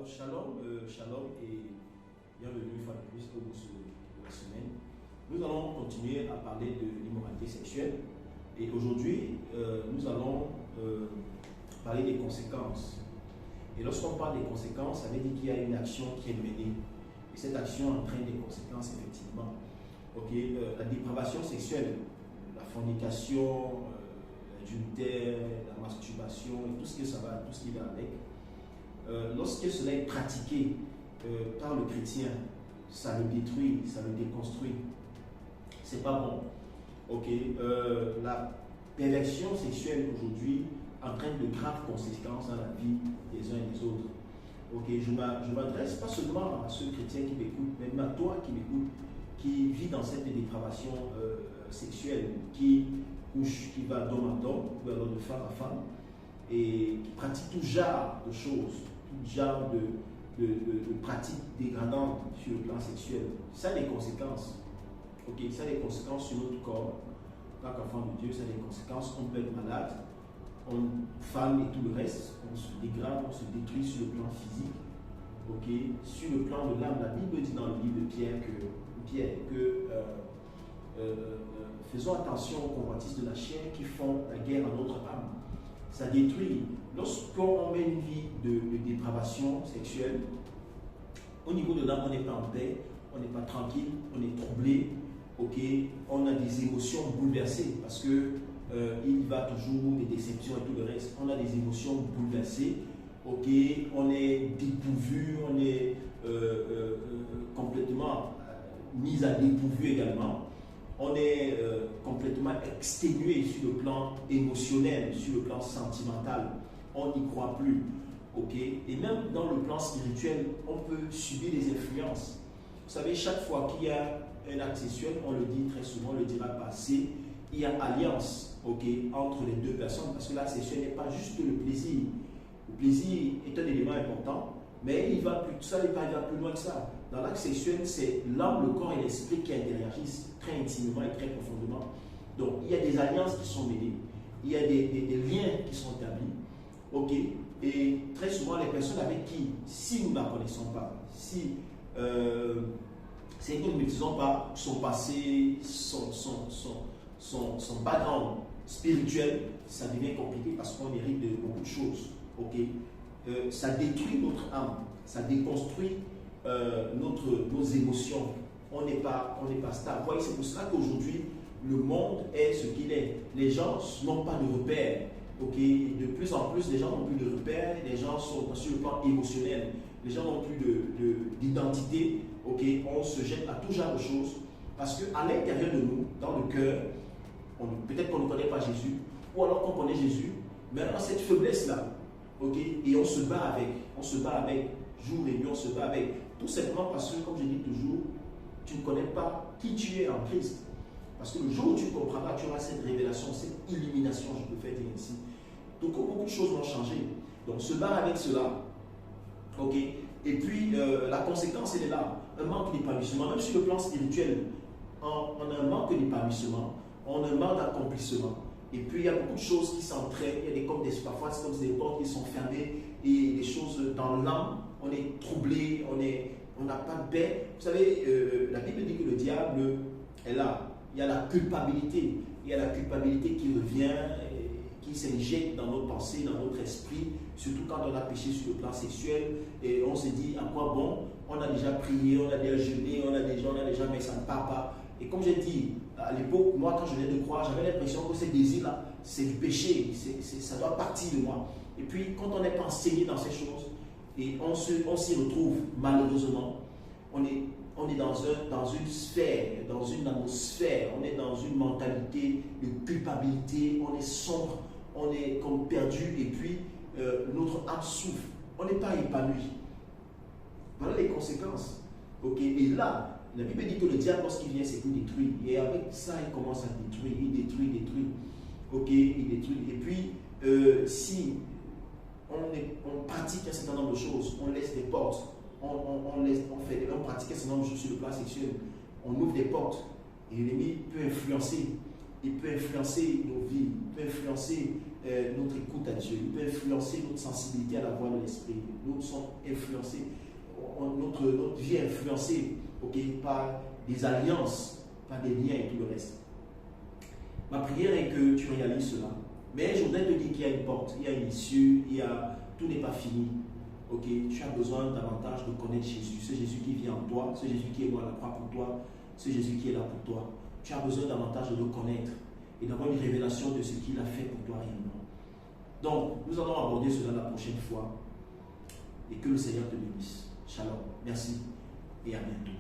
Shalom, shalom et bienvenue une fois de plus au bout de la semaine. Nous allons continuer à parler de l'immoralité sexuelle et aujourd'hui nous allons parler des conséquences. Et lorsqu'on parle des conséquences, ça veut dire qu'il y a une action qui est menée et cette action entraîne des conséquences effectivement. La dépravation sexuelle, la fornication, l'adultère, la masturbation et tout ce que ça va, tout ce qui va avec. Lorsque cela est pratiqué par le chrétien, ça le détruit, ça le déconstruit. C'est pas bon. La perversion sexuelle aujourd'hui entraîne de graves conséquences dans la vie des uns et des autres. Je m'adresse pas seulement à ceux chrétiens qui m'écoutent, mais même à toi qui m'écoutes, qui vit dans cette dépravation sexuelle, qui couche, qui va d'homme à homme, ou alors de femme à femme, et qui pratique tout genre de choses, tout genre de pratiques dégradantes sur le plan sexuel. Ça a des conséquences. Ça a des conséquences sur notre corps. En tant qu'enfant de Dieu, ça a des conséquences. On peut être malade, femme et tout le reste, on se dégrade, on se détruit sur le plan physique. Sur le plan de l'âme, la Bible dit dans le livre de Pierre que faisons attention aux convoitises de la chair qui font la guerre à notre âme. Ça détruit. Lorsqu'on met une vie de dépravation sexuelle, au niveau de l'âme, on n'est pas en paix, on n'est pas tranquille, on est troublé, on a des émotions bouleversées parce que il va toujours des déceptions et tout le reste. On a des émotions bouleversées, on est dépourvu, on est complètement mis à dépourvu également. On est complètement exténué sur le plan émotionnel, sur le plan sentimental. On n'y croit plus. Et même dans le plan spirituel, on peut subir des influences. Vous savez, chaque fois qu'il y a un acte sexuel, on le dit très souvent, on le dira pas assez, il y a alliance entre les deux personnes, parce que l'acte sexuel n'est pas juste le plaisir. Le plaisir est un élément important, mais il va plus loin que ça. Dans l'acte sexuel, c'est l'âme, le corps et l'esprit qui interagissent très intimement et très profondément. Donc, il y a des alliances qui sont menées, il y a des liens qui sont établis. Et très souvent, les personnes avec qui, si nous ne la connaissons pas, si c'est que nous ne maîtrisons pas son passé, son background spirituel, ça devient compliqué parce qu'on hérite de beaucoup de choses. Ça détruit notre âme, ça déconstruit nos émotions. On n'est pas stable. Vous voyez, c'est pour cela qu'aujourd'hui, le monde est ce qu'il est. Les gens n'ont pas de repères. De plus en plus, les gens n'ont plus de repères. Les gens sont sur le plan émotionnel. Les gens n'ont plus d'identité. On se jette à tout genre de choses. Parce qu'à l'intérieur de nous, dans le cœur, peut-être qu'on ne connaît pas Jésus, ou alors qu'on connaît Jésus, mais on a cette faiblesse-là. Et on se bat avec. Jour et nuit, on se bat avec. Tout simplement parce que, comme je dis toujours, tu ne connais pas qui tu es en Christ. Parce que le jour où tu comprendras, tu auras cette révélation, cette illumination, je peux faire dire ainsi. Donc, beaucoup de choses vont changer. Donc, se bat avec cela. Et puis, la conséquence, elle est là. Un manque d'épanouissement. Même sur le plan spirituel, on a un manque d'épanouissement. On a un manque d'accomplissement. Et puis, il y a beaucoup de choses qui s'entraînent. Il y a parfois, c'est comme des portes qui sont fermées et des choses dans l'âme. On est troublé, on n'a pas de paix. Vous savez, la Bible dit que le diable est là. Il y a la culpabilité. Il y a la culpabilité qui revient, qui s'injecte dans nos pensées, dans notre esprit, surtout quand on a péché sur le plan sexuel. Et on se dit, à quoi bon? On a déjà prié, on a déjà jeûné, on a déjà, mais ça ne part pas. Et comme j'ai dit, à l'époque, moi, quand je venais de croire, j'avais l'impression que ces désirs-là, c'est du péché, ça doit partir de moi. Et puis, quand on n'est pas enseigné dans ces choses, et on s'y retrouve, malheureusement, on est dans une sphère, dans une atmosphère, on est dans une mentalité de culpabilité, on est sombre, on est comme perdu, et puis notre âme souffre, on n'est pas épanoui. Voilà les conséquences. Et là, la Bible dit que le diable, lorsqu'il vient, c'est qu'il détruit. Et avec ça, il commence à détruire, il détruit. Il détruit. Et puis, si on pratique un certain nombre de choses, on laisse des portes, on pratique un certain nombre de choses sur le plan sexuel, on ouvre des portes, et l'ennemi peut influencer. Il peut influencer nos vies, il peut influencer notre écoute à Dieu, il peut influencer notre sensibilité à la voix de l'Esprit. Nous sommes influencés, notre vie est influencée par des alliances, par des liens et tout le reste. Ma prière est que tu réalises cela. Mais je voudrais te dire qu'il y a une porte, il y a une issue, tout n'est pas fini. Tu as besoin davantage de connaître Jésus, ce Jésus qui vit en toi, ce Jésus qui est mort à la croix pour toi, ce Jésus qui est là pour toi. Tu as besoin davantage de le connaître et d'avoir une révélation de ce qu'il a fait pour toi réellement. Donc, nous allons aborder cela la prochaine fois et que le Seigneur te bénisse. Shalom, merci et à bientôt.